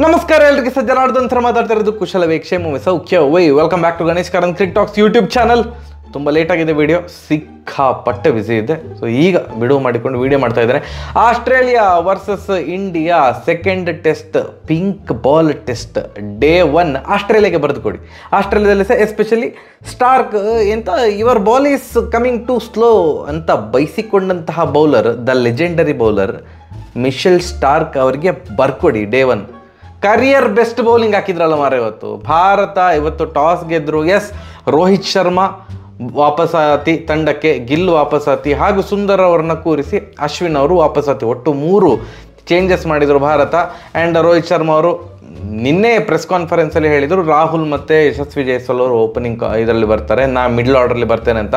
ನಮಸ್ಕಾರ ಎಲ್ಲರಿಗೆ ಸಜ್ಜನಾರ್ದನ್ ಹತ್ರ ಮಾತಾಡ್ತಾ ಇರೋದು ಕುಶಲವೇ ಕ್ಷೇಮವೇ ಸೌಖ್ಯವೇ. Welcome back to Ganesh Karanth cricket talks YouTube channel. ತುಂಬ ಲೇಟ್ ಆಗಿದೆ ವಿಡಿಯೋ, ಸಿಕ್ಕಾಪಟ್ಟೆ ಬಿಸಿ ಇದೆ. ಸೊ ಈಗ ಬಿಡುವು ಮಾಡಿಕೊಂಡು ವಿಡಿಯೋ ಮಾಡ್ತಾ ಇದ್ದಾರೆ. Australia versus India second test, pink ball test, day 1 ಆಸ್ಟ್ರೇಲಿಯಾಗೆ ಬರೆದುಕೊಡಿ. ಆಸ್ಟ್ರೇಲಿಯಾದಲ್ಲಿ ಸಹ ಎಸ್ಪೆಷಲಿ ಸ್ಟಾರ್ಕ್ ಎಂತ your ball is coming too slow ಅಂತ ಬೈಸಿಕೊಂಡಂತಹ bowler, the legendary bowler Mitchell Starc ಅವರಿಗೆ ಬರ್ಕೊಡಿ ಡೇ 1. ಕರಿಯರ್ ಬೆಸ್ಟ್ ಬೌಲಿಂಗ್ ಹಾಕಿದ್ರಲ್ಲ ಮಾರ ಇವತ್ತು. ಭಾರತ ಇವತ್ತು ಟಾಸ್ ಗೆದ್ರು. ಎಸ್, ರೋಹಿತ್ ಶರ್ಮಾ ವಾಪಸಾತಿ ತಂಡಕ್ಕೆ, ಗಿಲ್ ವಾಪಸಾತಿ ಹಾಗೂ ಸುಂದರ್ ಅವರನ್ನ ಕೂರಿಸಿ ಅಶ್ವಿನ್ ಅವರು ವಾಪಸಾತಿ. ಒಟ್ಟು 3 ಚೇಂಜಸ್ ಮಾಡಿದರು ಭಾರತ. ಆ್ಯಂಡ್ ರೋಹಿತ್ ಶರ್ಮಾ ಅವರು ನಿನ್ನೆ ಪ್ರೆಸ್ ಕಾನ್ಫರೆನ್ಸಲ್ಲಿ ಹೇಳಿದರು ರಾಹುಲ್ ಮತ್ತು ಯಶಸ್ವಿ ಜೈಸ್ವಾಲ್ ಅವರು ಓಪನಿಂಗ್ ಇದರಲ್ಲಿ ಬರ್ತಾರೆ, ನಾ ಮಿಡ್ಲ್ ಆರ್ಡರ್ಲಿ ಬರ್ತೇನೆ ಅಂತ.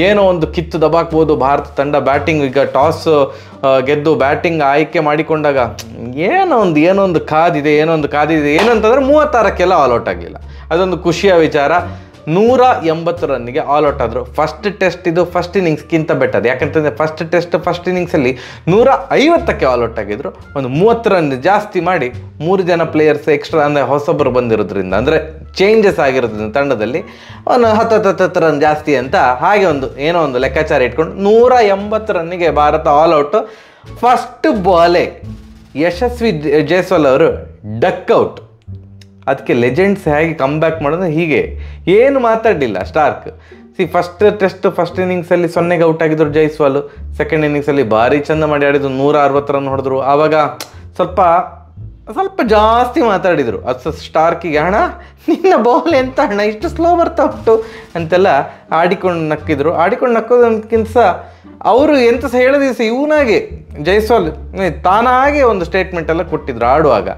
ಏನೋ ಒಂದು ಕಿತ್ತು ದಬಾಕ್ಬೋದು ಭಾರತ ತಂಡ. ಬ್ಯಾಟಿಂಗ್ ಈಗ ಟಾಸ್ ಗೆದ್ದು ಬ್ಯಾಟಿಂಗ್ ಆಯ್ಕೆ ಮಾಡಿಕೊಂಡಾಗ ಏನೋ ಒಂದು ಕಾದಿದೆ. ಏನಂತಂದರೆ 36ಕ್ಕೆಲ್ಲ ಆಲ್ಔಟ್ ಆಗಲಿಲ್ಲ. ಅದೊಂದು ಖುಷಿಯ ವಿಚಾರ. 180 ರನ್ನಿಗೆ ಆಲ್ಔಟ್ ಆದರು. ಫಸ್ಟ್ ಟೆಸ್ಟ್ ಇದು ಫಸ್ಟ್ ಇನ್ನಿಂಗ್ಸ್ಗಿಂತ ಬೆಟರ್. ಯಾಕಂತಂದರೆ ಫಸ್ಟ್ ಟೆಸ್ಟ್ ಫಸ್ಟ್ ಇನ್ನಿಂಗ್ಸಲ್ಲಿ 150ಕ್ಕೆ ಆಲ್ಔಟ್ ಆಗಿದ್ರು. ಒಂದು 30 ರನ್ ಜಾಸ್ತಿ ಮಾಡಿ 3 ಜನ ಪ್ಲೇಯರ್ಸ್ ಎಕ್ಸ್ಟ್ರಾ ಅಂದರೆ ಹೊಸಬರು ಬಂದಿರೋದ್ರಿಂದ, ಅಂದರೆ ಚೇಂಜಸ್ ಆಗಿರೋದ್ರಿಂದ ತಂಡದಲ್ಲಿ ಒಂದು 10 ರನ್ ಜಾಸ್ತಿ ಅಂತ ಹಾಗೆ ಏನೋ ಒಂದು ಲೆಕ್ಕಾಚಾರ ಇಟ್ಕೊಂಡು 180 ರನ್ನಿಗೆ ಭಾರತ ಆಲ್ಔಟ್. ಫಸ್ಟ್ ಬಾಲೇ ಯಶಸ್ವಿ ಜೈಸ್ವಾಲ್ ಅವರು ಡಕ್ಔಟ್. ಅದಕ್ಕೆ ಲೆಜೆಂಡ್ಸ್ ಹೇಗೆ ಕಮ್ ಬ್ಯಾಕ್ ಮಾಡೋದು, ಹೀಗೆ ಏನು ಮಾತಾಡಲಿಲ್ಲ ಸ್ಟಾರ್ಕ್. ಫಸ್ಟ್ ಟೆಸ್ಟ್ ಫಸ್ಟ್ ಇನ್ನಿಂಗ್ಸಲ್ಲಿ 0ಗೆ ಔಟ್ ಆಗಿದ್ರು ಜೈಸ್ವಾಲ್. ಸೆಕೆಂಡ್ ಇನ್ನಿಂಗ್ಸಲ್ಲಿ ಭಾರಿ ಚಂದ ಮಾಡಿ ಆಡಿದ್ರು, 160 ರನ್ ಹೊಡೆದ್ರು. ಆವಾಗ ಸ್ವಲ್ಪ ಜಾಸ್ತಿ ಮಾತಾಡಿದರು. ಅದು ಸ್ಟಾರ್ಕಿಗೆ, ಅಣ್ಣ ನಿನ್ನ ಬಾಲ್ ಎಂತ ಅಣ್ಣ ಇಷ್ಟು ಸ್ಲೋ ಬರ್ತಾ ಉಂಟು ಅಂತೆಲ್ಲ ಆಡಿಕೊಂಡು ನಕ್ಕೋದಕ್ಕಿಂತ ಅವರು ಎಂತ ಸಹ ಹೇಳೋ ದಿವಸ ಇವನಾಗೆ ಜೈಸ್ವಾಲ್ ತಾನಾಗೆ ಒಂದು ಸ್ಟೇಟ್ಮೆಂಟ್ ಎಲ್ಲ ಕೊಟ್ಟಿದ್ರು ಆಡುವಾಗ.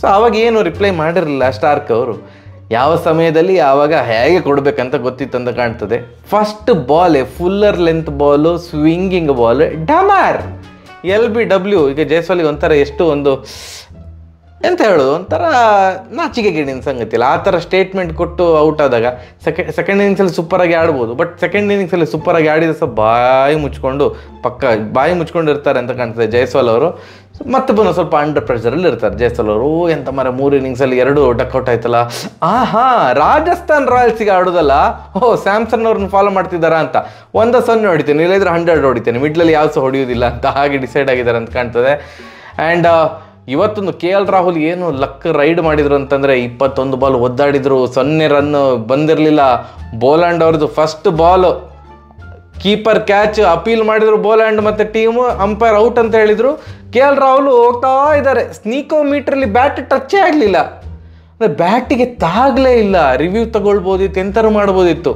ಸೊ ಅವಾಗ ಏನು ರಿಪ್ಲೈ ಮಾಡಿರಲಿಲ್ಲ ಸ್ಟಾರ್ಕ್ ಅವರು. ಯಾವ ಸಮಯದಲ್ಲಿ ಯಾವಾಗ ಹೇಗೆ ಕೊಡಬೇಕಂತ ಗೊತ್ತಿತ್ತಂತ ಕಾಣ್ತದೆ. ಫಸ್ಟ್ ಬಾಲೇ fuller length ball, swinging ball, ಡಮಾರ್ LBW. ಈಗ ಜೈಸ್ವಾಲಿಗೆ ಒಂಥರ ಎಷ್ಟು ಎಂತ ಹೇಳೋದು, ಒಂಥರ ನಾಚಿಕೆ ಗೇಡಿನ ಸಂಗತಿ ಇಲ್ಲ. ಆ ಥರ ಸ್ಟೇಟ್ಮೆಂಟ್ ಕೊಟ್ಟು ಔಟ್ ಆದಾಗ ಸೆಕೆಂಡ್ ಇನ್ನಿಂಗ್ಸಲ್ಲಿ ಸೂಪರಾಗಿ ಆಡ್ಬೋದು. ಬಟ್ ಸೆಕೆಂಡ್ ಇನ್ನಿಂಗ್ಸಲ್ಲಿ ಸೂಪರಾಗಿ ಆಡಿದ ಸಹ ಬಾಯಿ ಮುಚ್ಕೊಂಡು ಇರ್ತಾರೆ ಅಂತ ಕಾಣ್ತದೆ ಜೈಸ್ವಾಲ್ ಅವರು. ಮತ್ತೆ ಪುನಃ ಸ್ವಲ್ಪ ಅಂಡರ್ ಪ್ರೆಷರಲ್ಲಿ ಇರ್ತಾರೆ ಜೈಸ್ವಾಲ್ ಅವರು. ಎಂತ ಮರ 3 ಇನ್ನಿಂಗ್ಸಲ್ಲಿ 2 ಡಕ್ಔಟ್ ಆಯ್ತಲ್ಲ. ರಾಜಸ್ಥಾನ್ ರಾಯಲ್ಸಿಗೆ ಆಡೋದಲ್ಲ, ಸ್ಯಾಮ್ಸನ್ ಅವ್ರನ್ನ ಫಾಲೋ ಮಾಡ್ತಿದ್ದಾರಾ ಅಂತ. 1-0 ಹೊಡಿತೇನೆ, ಇಲ್ಲದ್ರೆ 100 ಹೊಡಿತೇನೆ, ಮಿಡ್ಲಲ್ಲಿ ಯಾವ ಸಹ ಹೊಡೆಯೋದಿಲ್ಲ ಅಂತ ಹಾಗೆ ಡಿಸೈಡ್ ಆಗಿದ್ದಾರೆ ಅಂತ ಕಾಣ್ತದೆ. ಆ್ಯಂಡ್ ಇವತ್ತೊಂದು KL ರಾಹುಲ್ ಏನು ಲಕ್ ರೈಡ್ ಮಾಡಿದ್ರು ಅಂತಂದರೆ 21 ಬಾಲ್ ಒದ್ದಾಡಿದ್ರು, 0 ರನ್ ಬಂದಿರಲಿಲ್ಲ. ಬೋಲ್ಯಾಂಡ್ ಅವ್ರದ್ದು first ball keeper catch appeal ಮಾಡಿದ್ರು ಬೋಲ್ಯಾಂಡ್ ಮತ್ತು ಟೀಮು. ಅಂಪೈರ್ ಔಟ್ ಅಂತ ಹೇಳಿದರು. KL ರಾಹುಲ್ ಹೋಗ್ತಾ ಇದ್ದಾರೆ. ಸ್ನೀಕೋ ಮೀಟ್ರಲ್ಲಿ ಬ್ಯಾಟ್ ಟಚ್ಚೇ ಆಗಲಿಲ್ಲ, ಅಂದರೆ ಬ್ಯಾಟಿಗೆ ತಾಗಲೇ ಇಲ್ಲ. ರಿವ್ಯೂ ತಗೊಳ್ಬೋದಿತ್ತು, ಎಂಥರು ಮಾಡ್ಬೋದಿತ್ತು.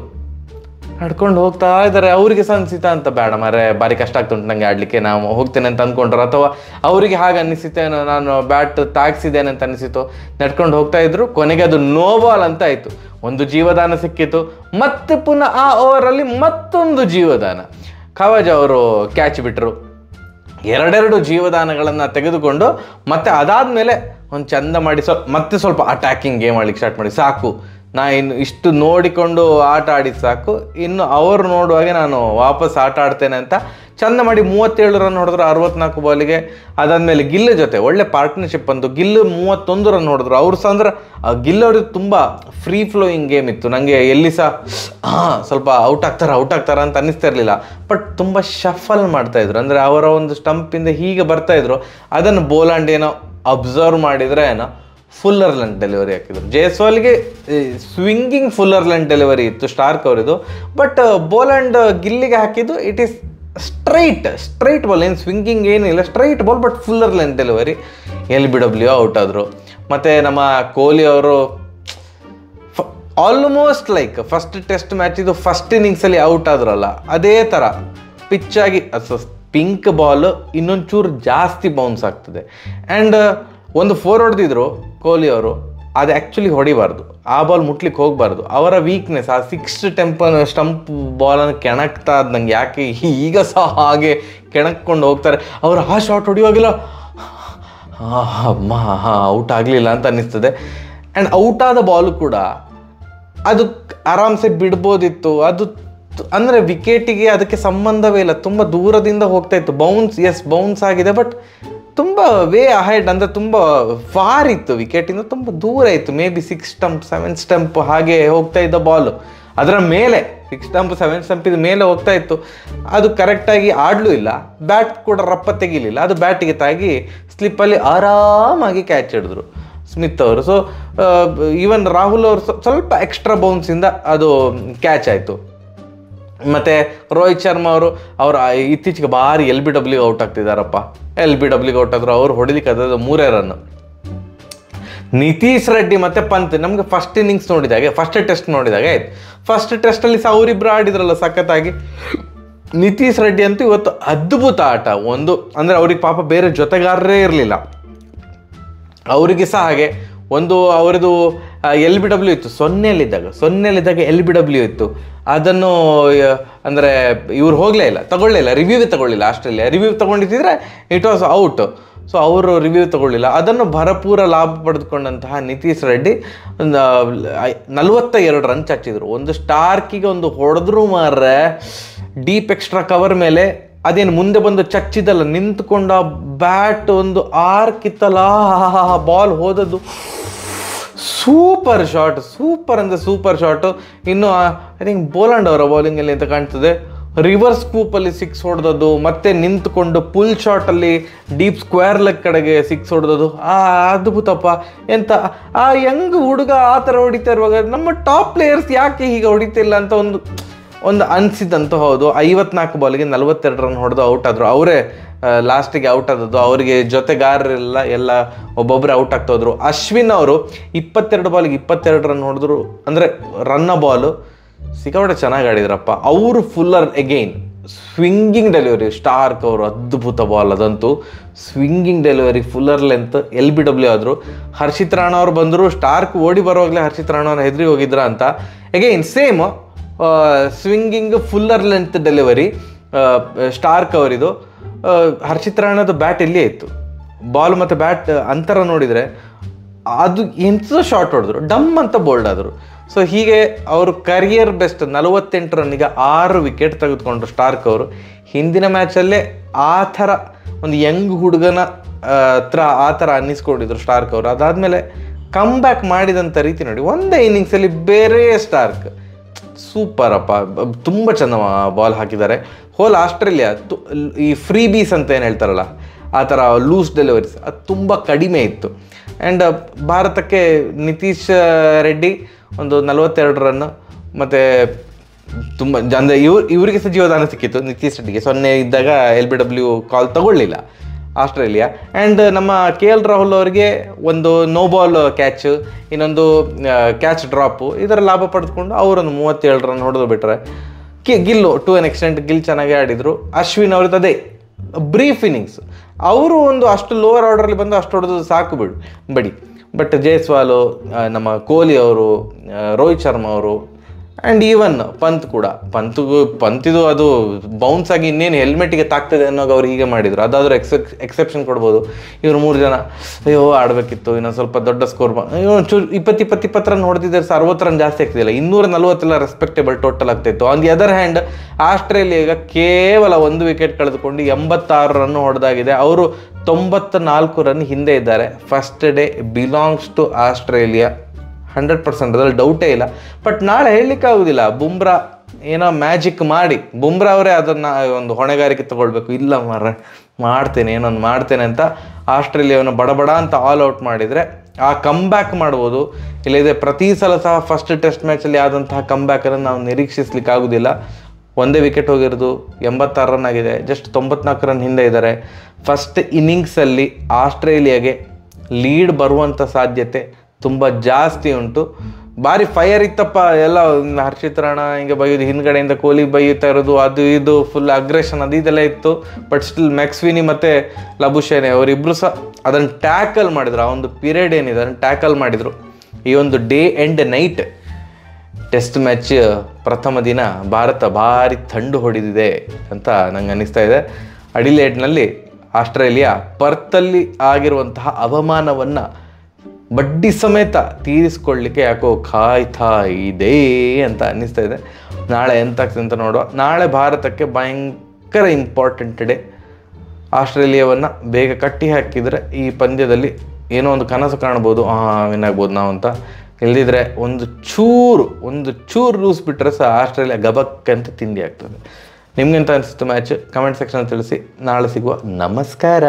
ನಡ್ಕೊಂಡು ಹೋಗ್ತಾ ಇದ್ದಾರೆ. ಅವರಿಗೆ ಅನಿಸಿತಾ ಅಂತ, ಬೇಡ ಮಾರೆ ಭಾರಿ ಕಷ್ಟ ಆಗ್ತುಂಟು ನನಗೆ ಆಡಲಿಕ್ಕೆ, ನಾವು ಹೋಗ್ತೇನೆ ಅಂತ ಅಂದ್ಕೊಂಡ್ರು. ಅಥವಾ ಅವರಿಗೆ ಹಾಗೆ ಅನ್ನಿಸುತ್ತೇನೋ, ನಾನು ಬ್ಯಾಟ್ ತಾಗಿಸಿದ್ದೇನೆ ಅಂತ ಅನಿಸಿತು. ನಡ್ಕೊಂಡು ಹೋಗ್ತಾ ಇದ್ರು. ಕೊನೆಗೆ ಅದು ನೋ ಬಾಲ್ ಅಂತ ಆಯಿತು. ಒಂದು ಜೀವದಾನ ಸಿಕ್ಕಿತು. ಮತ್ತೆ ಪುನಃ ಆ ಓವರಲ್ಲಿ ಮತ್ತೊಂದು ಜೀವದಾನ. ಖವಾಜಾ ಅವರು ಕ್ಯಾಚ್ ಬಿಟ್ಟರು. 2 ಜೀವದಾನಗಳನ್ನು ತೆಗೆದುಕೊಂಡು ಮತ್ತೆ ಅದಾದಮೇಲೆ ಒಂದು ಚಂದ ಮಾಡಿ ಮತ್ತೆ ಸ್ವಲ್ಪ ಅಟ್ಯಾಕಿಂಗ್ ಗೇಮ್ ಆಡಲಿಕ್ಕೆ ಸ್ಟಾರ್ಟ್ ಮಾಡಿ. ಸಾಕು, ಇನ್ನು ಇಷ್ಟು ನೋಡಿಕೊಂಡು ಆಟ ಆಡಿದ್ದು ಸಾಕು, ಇನ್ನು ಅವರು ನೋಡುವಾಗೆ ನಾನು ವಾಪಸ್ ಆಟ ಆಡ್ತೇನೆ ಅಂತ ಚಂದ ಮಾಡಿ 37 ರನ್ ಹೊಡೆದ್ರು 64 ಬಾಲಿಗೆ. ಅದಾದಮೇಲೆ ಗಿಲ್ ಜೊತೆ ಒಳ್ಳೆ ಪಾರ್ಟ್ನರ್ಶಿಪ್ ಅಂತು. ಗಿಲ್ 31 ರನ್ ಹೊಡೆದ್ರು. ಅವ್ರು ಸಹ ಅಂದ್ರೆ ಗಿಲ್ ಅವ್ರಿಗೆ ತುಂಬ ಫ್ರೀ ಫ್ಲೋಯಿಂಗ್ ಗೇಮ್ ಇತ್ತು. ನನಗೆ ಎಲ್ಲಿ ಸಹ ಸ್ವಲ್ಪ ಔಟ್ ಆಗ್ತಾರ ಅಂತ ಅನ್ನಿಸ್ತಾ ಇರಲಿಲ್ಲ. ಬಟ್ ತುಂಬ ಶಫಲ್ ಮಾಡ್ತಾಯಿದ್ರು, ಅಂದರೆ ಅವರ ಒಂದು ಸ್ಟಂಪಿಂದ ಹೀಗೆ ಬರ್ತಾಯಿದ್ರು. ಅದನ್ನು ಬೋಲ್ಯಾಂಡ್ ಏನೋ ಅಬ್ಸರ್ವ್ ಮಾಡಿದರೆ ಫುಲ್ಲರ್ ಲೆಂತ್ ಡೆಲಿವರಿ ಹಾಕಿದ್ರು. ಜೈಸ್ವಾಲ್ಗೆ ಸ್ವಿಂಗಿಂಗ್ ಫುಲ್ಲರ್ ಲೆಂತ್ ಡೆಲಿವರಿ ಇತ್ತು ಸ್ಟಾರ್ಕ್ ಅವರಿದು. ಬಟ್ ಬೋಲ್ಯಾಂಡ್ ಗಿಲ್ಲಿಗೆ ಹಾಕಿದ್ದು ಇಟ್ ಈಸ್ ಸ್ಟ್ರೈಟ್ ಬಾಲ್, ಏನು ಸ್ವಿಂಗಿಂಗ್ ಏನಿಲ್ಲ, straight ball but fuller length delivery. LBW out ಆದರು. ಮತ್ತು ನಮ್ಮ ಕೊಹ್ಲಿ ಅವರು almost like first test match ಇದು ಫಸ್ಟ್ ಇನ್ನಿಂಗ್ಸಲ್ಲಿ ಔಟ್ ಆದ್ರಲ್ಲ, ಅದೇ ಥರ ಪಿಚ್ಚಾಗಿ ಪಿಂಕ್ ಬಾಲ್ ಇನ್ನೊಂಚೂರು ಜಾಸ್ತಿ ಬೌನ್ಸ್ ಆಗ್ತದೆ. ಆ್ಯಂಡ್ ಒಂದು 4 ಹೊಡೆದಿದ್ರು ಕೊಹ್ಲಿ ಅವರು. ಅದು ಆ್ಯಕ್ಚುಲಿ ಹೊಡಿಬಾರ್ದು, ಆ ಬಾಲ್ ಮುಟ್ಲಿಕ್ಕೆ ಹೋಗಬಾರ್ದು. ಅವರ ವೀಕ್ನೆಸ್ ಆ 6 ಸ್ಟಂಪ್ ಬಾಲನ್ನು ಕೆಣಕ್ತಾ ನಂಗೆ ಯಾಕೆ ಈಗ ಸಹ ಹಾಗೆ ಕೆಣಕ್ಕೊಂಡು ಹೋಗ್ತಾರೆ ಅವರು. ಆ ಶಾಟ್ ಹೊಡಿಯೋಗಿಲ್ಲ, ಔಟ್ ಆಗಲಿಲ್ಲ ಅಂತ ಅನ್ನಿಸ್ತದೆ. ಆ್ಯಂಡ್ ಔಟ್ ಆದ ಬಾಲು ಕೂಡ ಅದು ಆರಾಮ್ಸೆ ಬಿಡ್ಬೋದಿತ್ತು. ಅದು ಅಂದರೆ ವಿಕೆಟಿಗೆ ಅದಕ್ಕೆ ಸಂಬಂಧವೇ ಇಲ್ಲ, ತುಂಬ ದೂರದಿಂದ ಹೋಗ್ತಾ ಇತ್ತು. ಬೌನ್ಸ್ ಆಗಿದೆ, ಬಟ್ ತುಂಬ ವೇ ಅಹೆಡ್ ಅಂದರೆ ತುಂಬ ಫಾರ್ ಇತ್ತು, ವಿಕೆಟಿಂದ ತುಂಬ ದೂರ ಇತ್ತು. ಮೇ ಬಿ 6 ಸ್ಟಂಪ್ 7 ಸ್ಟಂಪ್ ಹಾಗೆ ಹೋಗ್ತಾ ಇದ್ದ ಬಾಲು, ಅದರ ಮೇಲೆ 6 ಸ್ಟಂಪ್ 7 ಸ್ಟಂಪ್ ಇದು ಮೇಲೆ ಹೋಗ್ತಾ ಇತ್ತು. ಅದು ಕರೆಕ್ಟಾಗಿ ಆಡಲೂ ಇಲ್ಲ, ಬ್ಯಾಟ್ ಕೂಡ ರಪ್ಪ ತೆಗಿಲಿಲ್ಲ, ಅದು ಬ್ಯಾಟಿಗೆ ತಾಗಿ ಸ್ಲಿಪ್ಪಲ್ಲಿ ಆರಾಮಾಗಿ ಕ್ಯಾಚ್ ಹಿಡಿದ್ರು ಸ್ಮಿತ್ ಅವರು. ಸೊ ಈವನ್ ರಾಹುಲ್ ಅವರು ಸ್ವಲ್ಪ ಎಕ್ಸ್ಟ್ರಾ ಬೌನ್ಸಿಂದ ಅದು ಕ್ಯಾಚ್ ಆಯಿತು. ಮತ್ತು ರೋಹಿತ್ ಶರ್ಮಾ ಅವರು ಇತ್ತೀಚೆಗೆ ಭಾರಿ LBW ಔಟ್ ಆಗ್ತಿದ್ದಾರಪ್ಪ. LBW ಔಟ್ ಆದರು, ಅವ್ರು ಹೊಡಿಲಿಕ್ಕೆ ಅದು 3 ರನ್. ನಿತೀಶ್ ರೆಡ್ಡಿ ಮತ್ತು ಪಂತ್ ನಮಗೆ ಫಸ್ಟ್ ಇನ್ನಿಂಗ್ಸ್ ನೋಡಿದಾಗೆ, ಫಸ್ಟ್ ಟೆಸ್ಟ್ ನೋಡಿದಾಗೆ ಆಯ್ತು. ಫಸ್ಟ್ ಟೆಸ್ಟಲ್ಲಿ ಸಹ ಅವರಿಬ್ಬರು ಆಡಿದ್ರಲ್ಲ ಸಖತ್ತಾಗಿ. ನಿತೀಶ್ ರೆಡ್ಡಿ ಅಂತೂ ಇವತ್ತು ಅದ್ಭುತ ಆಟ. ಒಂದು ಅಂದರೆ ಅವ್ರಿಗೆ ಪಾಪ ಬೇರೆ ಜೊತೆಗಾರರೇ ಇರಲಿಲ್ಲ, ಅವರಿಗೆ ಸಹ ಹಾಗೆ ಒಂದು ಅವರದು LBW ಇತ್ತು. ಸೊನ್ನೆಯಲ್ಲಿದ್ದಾಗ LBW ಇತ್ತು. ಅದನ್ನು ಅಂದರೆ ಇವ್ರು ಹೋಗಲೇ ಇಲ್ಲ, ರಿವ್ಯೂ ತಗೊಳ್ಳಿಲ್ಲ. ಆಸ್ಟ್ರೇಲಿಯಾ ರಿವ್ಯೂ ತಗೊಂಡಿದ್ದರೆ ಇಟ್ ವಾಸ್ ಔಟ್. ಸೊ ಅವರು ರಿವ್ಯೂ ತಗೊಳ್ಳಿಲ್ಲ. ಅದನ್ನು ಭರಪೂರ ಲಾಭ ಪಡೆದುಕೊಂಡಂತಹ ನಿತೀಶ್ ರೆಡ್ಡಿ 42 ರನ್ ಚಚ್ಚಿದ್ರು. ಒಂದು ಸ್ಟಾರ್ಕಿಗೆ ಒಂದು ಹೊಡೆದ್ರು ಮಾರ್ರೆ, ಡೀಪ್ ಎಕ್ಸ್ಟ್ರಾ ಕವರ್ ಮೇಲೆ ಅದೇನು ಮುಂದೆ ಬಂದು ಚಚ್ಚಿದಲ್ಲ, ನಿಂತ್ಕೊಂಡ ಬ್ಯಾಟ್ ಒಂದು ಆರ್ಕಿತ್ತಲ್ಲ, ಬಾಲ್ ಹೋದದ್ದು ಸೂಪರ್ ಶಾಟ್, ಸೂಪರ್ ಶಾಟು. ಇನ್ನು ಐ ಥಿಂಕ್ ಬೋಲಾಂಡ್ ಅವರ ಬೌಲಿಂಗಲ್ಲಿ ಅಂತ ಕಾಣ್ತದೆ, ರಿವರ್ಸ್ ಸ್ಕೂಪಲ್ಲಿ 6 ಹೊಡೆದದ್ದು, ಮತ್ತೆ ನಿಂತ್ಕೊಂಡು ಪುಲ್ ಶಾಟಲ್ಲಿ ಡೀಪ್ ಸ್ಕ್ವೇರ್ ಲೆಗ್ ಕಡೆಗೆ 6 ಹೊಡೆದದ್ದು. ಅದ್ಭುತಪ್ಪ. ಎಂತ ಆ ಯಂಗ್ ಹುಡುಗ ಆ ಥರ ಹೊಡಿತಾ ಇರುವಾಗ ನಮ್ಮ ಟಾಪ್ ಪ್ಲೇಯರ್ಸ್ ಯಾಕೆ ಹೀಗೆ ಹೊಡಿತಿಲ್ಲ ಅಂತ ಒಂದು ಅನಿಸಿದಂತೂ ಹೌದು. 54 ಬಾಲಿಗೆ 42 ರನ್ ಹೊಡೆದು ಔಟ್ ಆದರು. ಅವರೇ ಲಾಸ್ಟಿಗೆ ಔಟ್ ಆದದ್ದು, ಅವರಿಗೆ ಜೊತೆಗಾರರೆಲ್ಲ ಎಲ್ಲ ಒಬ್ಬೊಬ್ಬರೇ ಔಟ್ ಆಗ್ತಾ ಹೋದ್ರು. ಅಶ್ವಿನ್ ಅವರು 22 ಬಾಲಿಗೆ 22 ರನ್ ಹೊಡೆದ್ರು. ಅಂದರೆ ರನ್ನ ಬಾಲು ಸಿಕ್ಕಾಪಟ್ಟೆ ಚೆನ್ನಾಗಿ ಆಡಿದ್ರಪ್ಪ ಅವರು. Fuller again swinging delivery, Starc ಅವರು ಅದ್ಭುತ ಬಾಲ್ ಅದಂತೂ, swinging delivery, fuller length, LBW ಆದರು. ಹರ್ಷಿತ್ ರಾಣಾ ಅವರು ಬಂದರು, ಸ್ಟಾರ್ಕ್ ಓಡಿ ಬರುವಾಗಲೇ ಹರ್ಷಿತ್ ರಾಣಾ ಅವ್ರು ಹೆದರಿ ಹೋಗಿದ್ರ ಅಂತ. Again same swinging fuller length delivery Starc ಅವರಿದು. ಹರ್ಷಿತ್ ರಾಣಾದು ಬ್ಯಾಟ್ ಇಲ್ಲೇ ಇತ್ತು, ಬಾಲ್ ಮತ್ತು ಬ್ಯಾಟ್ ಅಂತರ ನೋಡಿದರೆ ಅದು ಎಂಥ ಶಾಟ್ ಹೊಡೆದ್ರು, ಡಮ್ ಅಂತ ಬೋಲ್ಡ್ ಆದರು. ಸೊ ಹೀಗೆ ಅವರು ಕರಿಯರ್ ಬೆಸ್ಟ್ 48 ರನ್ನಿಗೆ 6 ವಿಕೆಟ್ ತೆಗೆದುಕೊಂಡ್ರು ಸ್ಟಾರ್ಕ್ ಅವರು. ಹಿಂದಿನ ಮ್ಯಾಚಲ್ಲೇ ಆ ಥರ ಒಂದು ಯಂಗ್ ಹುಡುಗನ ಹತ್ರ ಆ ಥರ ಅನ್ನಿಸ್ಕೊಂಡಿದ್ರು ಸ್ಟಾರ್ಕ್ ಅವರು. ಅದಾದಮೇಲೆ ಕಮ್ ಬ್ಯಾಕ್ ಮಾಡಿದಂಥ ರೀತಿ ನೋಡಿ, ಒಂದೇ ಇನ್ನಿಂಗ್ಸಲ್ಲಿ ಬೇರೆ ಸ್ಟಾರ್ಕ್ ಸೂಪರಪ್ಪ, ತುಂಬ ಚೆಂದ ಬಾಲ್ ಹಾಕಿದ್ದಾರೆ. ಹೋಲ್ ಆಸ್ಟ್ರೇಲಿಯಾ ಈ ಫ್ರೀ ಬೀಸ್ ಅಂತ ಏನು ಹೇಳ್ತಾರಲ್ಲ ಆ ಥರ ಲೂಸ್ ಡೆಲಿವರೀಸ್ ಅದು ತುಂಬ ಕಡಿಮೆ ಇತ್ತು. ಆ್ಯಂಡ್ ಭಾರತಕ್ಕೆ ನಿತೀಶ್ ರೆಡ್ಡಿ ಒಂದು 42 ರನ್, ಮತ್ತು ತುಂಬ ಅಂದರೆ ಇವರಿಗೆ ಸಹ ಜೀವದಾನ ಸಿಕ್ಕಿತ್ತು ನಿತೀಶ್ ರೆಡ್ಡಿಗೆ. 0 ಇದ್ದಾಗ LBW ಕಾಲ್ ತಗೊಳ್ಳಿಲ್ಲ ಆಸ್ಟ್ರೇಲಿಯಾ. ಆ್ಯಂಡ್ ನಮ್ಮ KL ರಾಹುಲ್ ಅವರಿಗೆ ಒಂದು ನೋ ಬಾಲ್ ಕ್ಯಾಚ್, ಇನ್ನೊಂದು ಕ್ಯಾಚ್ ಡ್ರಾಪು, ಇದರ ಲಾಭ ಪಡೆದುಕೊಂಡು ಅವರೊಂದು 37 ರನ್ ಹೊಡೆದು ಬಿಟ್ಟರೆ. ಗಿಲ್ಲು ಟು ಎನ್ ಎಕ್ಸ್ಟೆಂಟ್ ಗಿಲ್ ಚೆನ್ನಾಗಿ ಆಡಿದರು. ಅಶ್ವಿನ್ ಅವ್ರದ್ದು ಅದೇ ಬ್ರೀಫ್ ಇನ್ನಿಂಗ್ಸ್, ಅವರು ಒಂದು ಅಷ್ಟು ಲೋವರ್ ಆರ್ಡರಲ್ಲಿ ಬಂದು ಅಷ್ಟು ಹೊಡೆದು ಸಾಕು ಬಟ್ ಜೈಸ್ವಾಲು, ನಮ್ಮ ಕೊಹ್ಲಿ ಅವರು, ರೋಹಿತ್ ಶರ್ಮಾ ಅವರು, ಆ್ಯಂಡ್ ಈವನ್ ಪಂತಿದು ಅದು ಬೌನ್ಸ್ ಆಗಿ ಇನ್ನೇನು ಹೆಲ್ಮೆಟ್ಗೆ ತಾಗ್ತದೆ ಅನ್ನೋದು ಅವ್ರು ಹೀಗೆ ಮಾಡಿದರು. ಅದಾದರೂ ಎಕ್ಸೆಪ್ಷನ್ ಕೊಡ್ಬೋದು. ಇವರು 3 ಜನ ಅಯ್ಯೋ ಆಡಬೇಕಿತ್ತು, ಇನ್ನೊಂದು ಸ್ವಲ್ಪ ದೊಡ್ಡ ಸ್ಕೋರ್ 20 ರನ್ ಹೊಡೆದಿದ್ದಾರೆ, 60 ರನ್ ಜಾಸ್ತಿ ಆಗ್ತಿಲ್ಲ, 240 ರೆಸ್ಪೆಕ್ಟೇಬಲ್ ಟೋಟಲ್ ಆಗ್ತಾಯಿತ್ತು. On the other hand Australia ಈಗ ಕೇವಲ 1 ವಿಕೆಟ್ ಕಳೆದುಕೊಂಡು 86 ರನ್ ಹೊಡೆದಾಗಿದೆ. ಅವರು 94 ರನ್ ಹಿಂದೆ ಇದ್ದಾರೆ. First day belongs to Australia 100%, ಅದ್ರಲ್ಲಿ ಡೌಟೇ ಇಲ್ಲ. ಬಟ್ ನಾಳೆ ಹೇಳಲಿಕ್ಕಾಗೋದಿಲ್ಲ, ಬುಮ್ರಾ ಏನೋ ಮ್ಯಾಜಿಕ್ ಮಾಡಿ ಬುಮ್ರಾ ಅವರೇ ಅದನ್ನು ಒಂದು ಹೊಣೆಗಾರಿಕೆ ತಗೊಳ್ಬೇಕು. ಇಲ್ಲ ಏನೊಂದು ಮಾಡ್ತೇನೆ ಅಂತ ಆಸ್ಟ್ರೇಲಿಯಾವನ್ನು ಬಡಬಡ ಅಂತ ಆಲ್ ಔಟ್ ಮಾಡಿದರೆ ಆ ಕಮ್ ಬ್ಯಾಕ್ ಮಾಡ್ಬೋದು. ಇಲ್ಲದೆ ಪ್ರತಿ ಸಲ ಸಹ ಫಸ್ಟ್ ಟೆಸ್ಟ್ ಮ್ಯಾಚಲ್ಲಿ ಆದಂತಹ ಕಮ್ ಬ್ಯಾಕನ್ನು ನಾವು ನಿರೀಕ್ಷಿಸ್ಲಿಕ್ಕೆ ಆಗೋದಿಲ್ಲ. ಒಂದೇ ವಿಕೆಟ್ ಹೋಗಿರೋದು, 86 ರನ್ ಆಗಿದೆ, ಜಸ್ಟ್ 94 ರನ್ ಹಿಂದೆ ಇದ್ದಾರೆ. ಫಸ್ಟ್ ಇನ್ನಿಂಗ್ಸಲ್ಲಿ ಆಸ್ಟ್ರೇಲಿಯಾಗೆ ಲೀಡ್ ಬರುವಂಥ ಸಾಧ್ಯತೆ ತುಂಬ ಜಾಸ್ತಿ ಉಂಟು. ಭಾರಿ ಫೈರ್ ಇತ್ತಪ್ಪ ಎಲ್ಲ. ಹರ್ಷಿತ್ ರಾಣಾ ಹಿಂಗೆ ಬೈಯೋದು, ಹಿಂದ್ಗಡೆಯಿಂದ ಕೊಹ್ಲಿ ಬೈಯುತ್ತಾ ಇರೋದು, ಅದು ಇದು ಫುಲ್ ಅಗ್ರೆಷನ್ ಅದು ಇದೆಲ್ಲ ಇತ್ತು. ಬಟ್ ಸ್ಟಿಲ್ ಮ್ಯಾಕ್ಸ್ವಿನಿ ಮತ್ತು ಲಬುಶೇನೆ ಅವರಿಬ್ಬರು ಸಹ ಅದನ್ನು ಟ್ಯಾಕಲ್ ಮಾಡಿದ್ರು. ಆ ಒಂದು ಪೀರಿಯಡ್ ಏನಿದೆ ಅದನ್ನು ಟ್ಯಾಕಲ್ ಮಾಡಿದರು. ಈ ಒಂದು day and night test match ಪ್ರಥಮ ದಿನ ಭಾರತ ಭಾರಿ ಥಂಡು ಹೊಡೆದಿದೆ ಅಂತ ನಂಗೆ ಅನ್ನಿಸ್ತಾ ಇದೆ. ಅಡಿಲೇಡ್ನಲ್ಲಿ ಆಸ್ಟ್ರೇಲಿಯಾ ಪರ್ತಲ್ಲಿ ಆಗಿರುವಂತಹ ಅವಮಾನವನ್ನು ಬಡ್ಡಿ ಸಮೇತ ತೀರಿಸ್ಕೊಳ್ಳಿಕ್ಕೆ ಯಾಕೋ ಕಾಯ್ತಾ ಇದೆ ಅಂತ ಅನ್ನಿಸ್ತಾ ಇದೆ. ನಾಳೆ ಎಂತಾಗ್ತದೆ ಅಂತ ನೋಡುವ. ನಾಳೆ ಭಾರತಕ್ಕೆ ಭಯಂಕರ ಇಂಪಾರ್ಟೆಂಟ್ ಡೇ. ಆಸ್ಟ್ರೇಲಿಯಾವನ್ನು ಬೇಗ ಕಟ್ಟಿ ಹಾಕಿದರೆ ಈ ಪಂದ್ಯದಲ್ಲಿ ಏನೋ ಒಂದು ಕನಸು ಕಾಣ್ಬೋದು, ವಿನ್ ಆಗ್ಬೋದು ನಾವು ಅಂತ. ಇಲ್ದಿದ್ರೆ ಒಂದು ಚೂರು ರೂಸ್ ಬಿಟ್ಟರೆ ಸಹ ಆಸ್ಟ್ರೇಲಿಯಾ ಗಬಕ್ಕಂತ ತಿಂಡಿ ಆಗ್ತದೆ. ನಿಮ್ಗೆಂತ ಅನಿಸುತ್ತೆ ಮ್ಯಾಚ್? ಕಮೆಂಟ್ ಸೆಕ್ಷನ್ ತಿಳಿಸಿ. ನಾಳೆ ಸಿಗುವ. ನಮಸ್ಕಾರ.